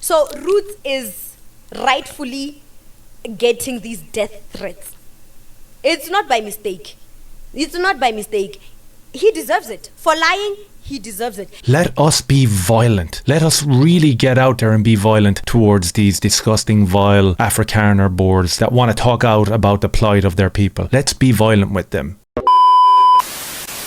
So Roots is rightfully getting these death threats. It's not by mistake. He deserves it. For lying, he deserves it. Let us be violent. Let us really get out there and be violent towards these disgusting, vile Afrikaner boards that want to talk out about the plight of their people. Let's be violent with them.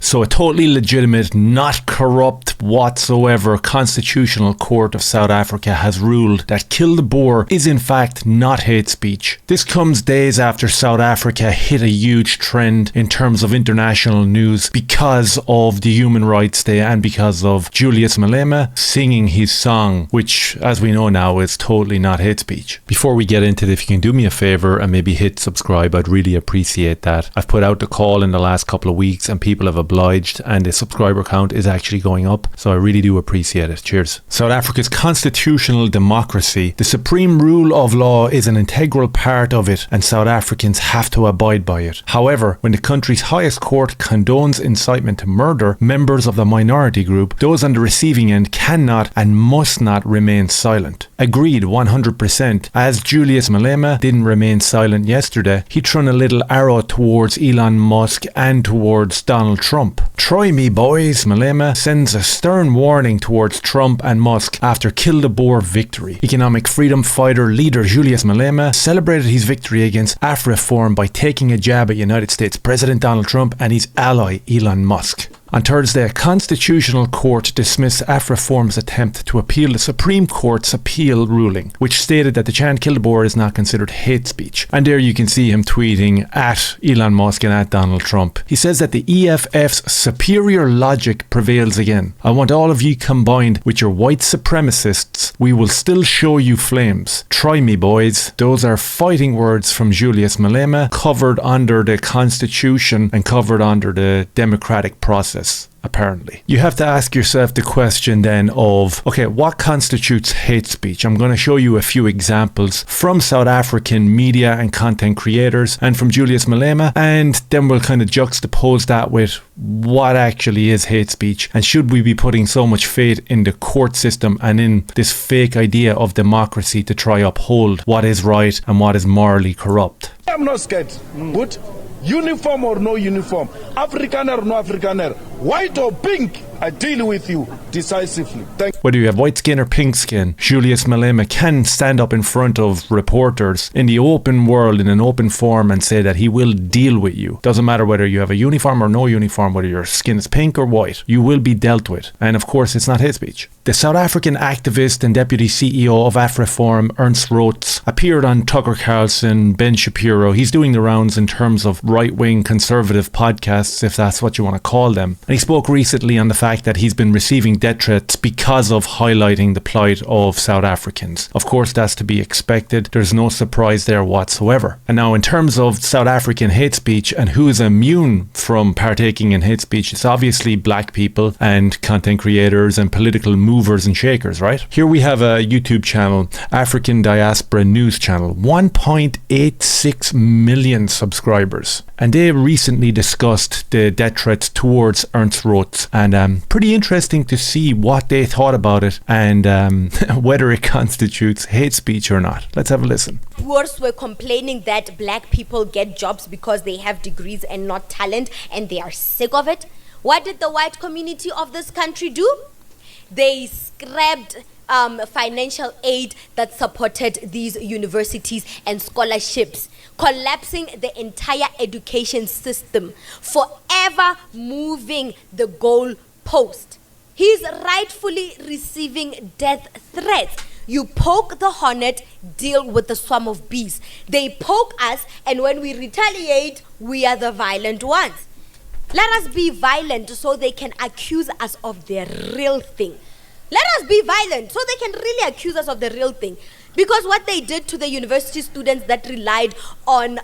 So a totally legitimate, not corrupt whatsoever constitutional court of South Africa has ruled that kill the Boer is in fact not hate speech. This comes days after South Africa hit a huge trend in terms of international news because of the Human Rights Day and because of Julius Malema singing his song, which as we know now is totally not hate speech. Before we get into it, if you can do me a favour and maybe hit subscribe, I'd really appreciate that. I've put out the call in the last couple of weeks and people have obliged, and the subscriber count is actually going up, so I really do appreciate it. Cheers. South Africa's constitutional democracy, the supreme rule of law is an integral part of it, and South Africans have to abide by it. However, when the country's highest court condones incitement to murder members of the minority group, those on the receiving end cannot and must not remain silent. Agreed 100%. As Julius Malema didn't remain silent yesterday, he threw a little arrow towards Elon Musk and towards Donald Trump. Try me, boys. Malema sends a stern warning towards Trump and Musk after Kill the Boer victory. Economic freedom fighter leader Julius Malema celebrated his victory against AfriForum by taking a jab at United States President Donald Trump and his ally Elon Musk. On Thursday, a constitutional court dismissed AfriForum's attempt to appeal the Supreme Court's appeal ruling, which stated that the chant Kill the Boer is not considered hate speech. And there you can see him tweeting at Elon Musk and at Donald Trump. He says that the EFF's superior logic prevails again. I want all of you combined with your white supremacists. We will still show you flames. Try me, boys. Those are fighting words from Julius Malema, covered under the Constitution and covered under the democratic process. Apparently. You have to ask yourself the question then of, okay, what constitutes hate speech? I'm going to show you a few examples from South African media and content creators and from Julius Malema, and then we'll kind of juxtapose that with what actually is hate speech, and should we be putting so much faith in the court system and in this fake idea of democracy to try uphold what is right and what is morally corrupt? I'm not scared. Good. Uniform or no uniform, Afrikaner or no Afrikaner, white or pink, I deal with you decisively. Whether you have white skin or pink skin, Julius Malema can stand up in front of reporters in the open world, in an open forum, and say that he will deal with you. Doesn't matter whether you have a uniform or no uniform, whether your skin is pink or white, you will be dealt with. And of course, it's not hate speech. The South African activist and deputy CEO of AfriForum, Ernst Roets, appeared on Tucker Carlson, Ben Shapiro. He's doing the rounds in terms of right-wing conservative podcasts, if that's what you want to call them. And he spoke recently on the fact that he's been receiving death threats because of highlighting the plight of South Africans. Of course, that's to be expected. There's no surprise there whatsoever. And now, in terms of South African hate speech and who is immune from partaking in hate speech, it's obviously black people and content creators and political movers and shakers, right? Here we have a YouTube channel, African Diaspora News Channel, 1.86 million subscribers. And they recently discussed the death threats towards Ernst Roets, and pretty interesting to see what they thought about it and whether it constitutes hate speech or not. Let's have a listen. Boers were complaining that black people get jobs because they have degrees and not talent, and they are sick of it. What did the white community of this country do? They scrapped financial aid that supported these universities and scholarships, collapsing the entire education system, forever moving the goal post. He's rightfully receiving death threats. You poke the hornet, deal with the swarm of bees. They poke us, and when we retaliate, we are the violent ones. Let us be violent so they can accuse us of the real thing. Let us be violent so they can really accuse us of the real thing. Because what they did to the university students that relied on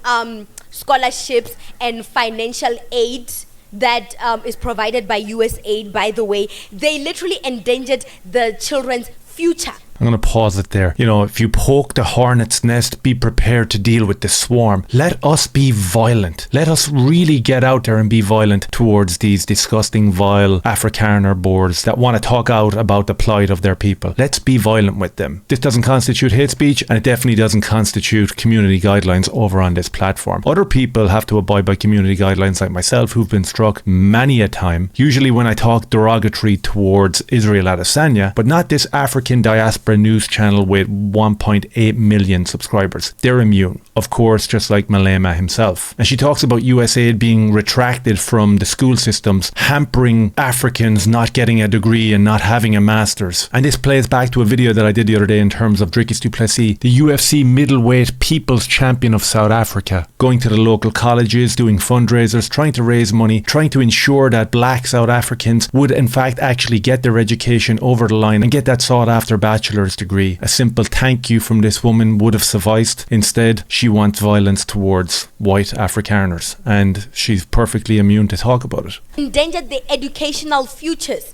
scholarships and financial aid that is provided by USAID, by the way, they literally endangered the children's future. I'm going to pause it there. If you poke the hornet's nest, be prepared to deal with the swarm. Let us be violent. Let us really get out there and be violent towards these disgusting, vile Afrikaner boards that want to talk out about the plight of their people. Let's be violent with them. This doesn't constitute hate speech, and it definitely doesn't constitute community guidelines over on this platform. Other people have to abide by community guidelines like myself, who've been struck many a time, usually when I talk derogatory towards Israel Adesanya, but not this African Diaspora news channel with 1.8 million subscribers. They're immune, of course, just like Malema himself. And she talks about US aid being retracted from the school systems, hampering Africans not getting a degree and not having a master's. And this plays back to a video that I did the other day in terms of Dricus du Plessis, the UFC middleweight people's champion of South Africa, going to the local colleges, doing fundraisers, trying to raise money, trying to ensure that black South Africans would in fact actually get their education over the line and get that sought after bachelor's degree. A simple thank you from this woman would have sufficed. Instead, she wants violence towards white Afrikaners, and she's perfectly immune to talk about it. Endangered their educational futures.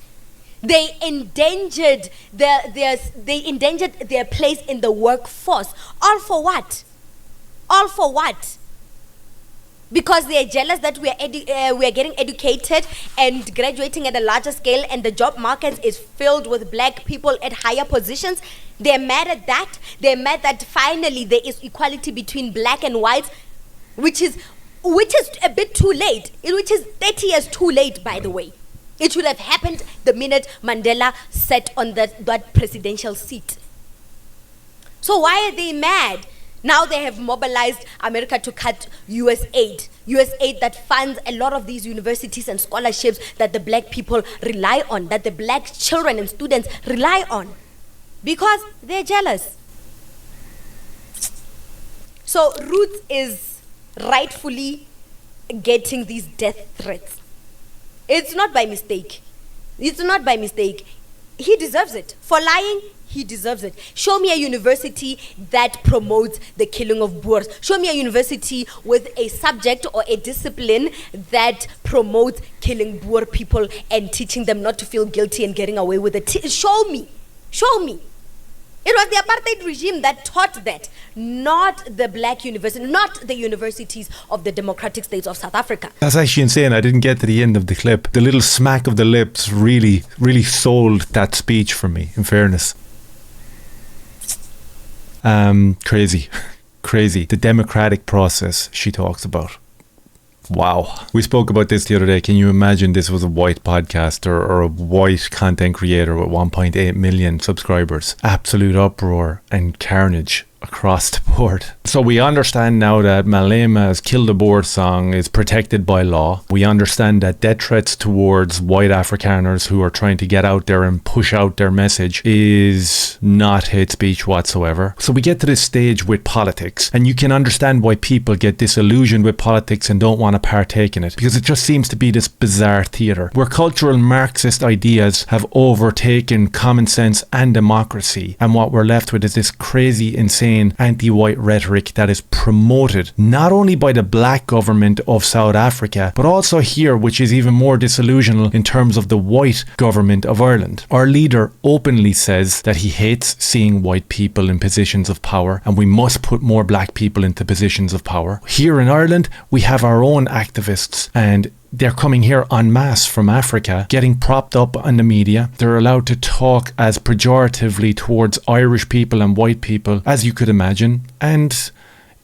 They endangered their place in the workforce. All for what? All for what? Because they are jealous that we are getting educated and graduating at a larger scale, and the job market is filled with black people at higher positions. They're mad at that. They're mad that finally there is equality between black and whites, which is a bit too late. Which is 30 years too late, by the way. It should have happened the minute Mandela sat on that presidential seat. So why are they mad? Now they have mobilized America to cut US aid that funds a lot of these universities and scholarships that the black people rely on, that the black children and students rely on, because they're jealous. So Roots is rightfully getting these death threats. It's not by mistake. It's not by mistake. He deserves it. For lying, he deserves it. Show me a university that promotes the killing of Boers. Show me a university with a subject or a discipline that promotes killing Boer people and teaching them not to feel guilty and getting away with it. Show me. Show me. It was the apartheid regime that taught that, not the black university, not the universities of the democratic states of South Africa. That's actually insane. I didn't get to the end of the clip. The little smack of the lips really, really sold that speech for me, in fairness. Crazy. Crazy. The democratic process she talks about. Wow. We spoke about this the other day. Can you imagine this was a white podcaster or a white content creator with 1.8 million subscribers? Absolute uproar and carnage across the board. So we understand now that Malema's Kill the Boer song is protected by law. We understand that death threats towards white Afrikaners who are trying to get out there and push out their message is not hate speech whatsoever. So we get to this stage with politics, and you can understand why people get disillusioned with politics and don't want to partake in it, because it just seems to be this bizarre theatre where cultural Marxist ideas have overtaken common sense and democracy, and what we're left with is this crazy, insane anti-white rhetoric that is promoted not only by the black government of South Africa, but also here, which is even more disillusional in terms of the white government of Ireland. Our leader openly says that he hates seeing white people in positions of power, and we must put more black people into positions of power. Here in Ireland, we have our own activists, and they're coming here en masse from Africa, getting propped up on the media. They're allowed to talk as pejoratively towards Irish people and white people as you could imagine. And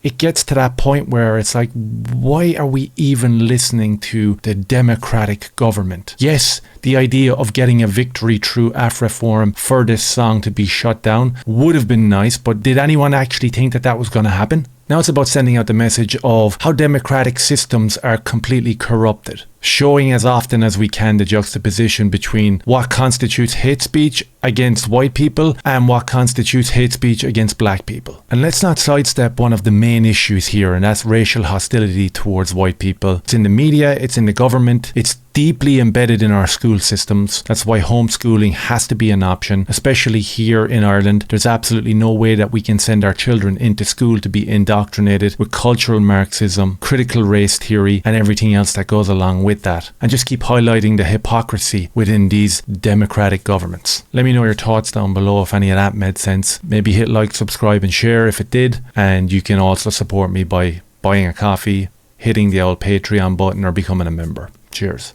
it gets to that point where it's like, why are we even listening to the democratic government? Yes, the idea of getting a victory through AfriForum for this song to be shut down would have been nice, but did anyone actually think that that was going to happen? Now it's about sending out the message of how democratic systems are completely corrupted, showing as often as we can the juxtaposition between what constitutes hate speech against white people and what constitutes hate speech against black people. And let's not sidestep one of the main issues here, and that's racial hostility towards white people. It's in the media, it's in the government, it's deeply embedded in our school systems. That's why homeschooling has to be an option, especially here in Ireland. There's absolutely no way that we can send our children into school to be indoctrinated with cultural Marxism, critical race theory, and everything else that goes along with that. And just keep highlighting the hypocrisy within these democratic governments. Let me me know your thoughts down below if any of that made sense. Maybe hit like, subscribe and share if it did. And you can also support me by buying a coffee, hitting the old Patreon button or becoming a member. Cheers.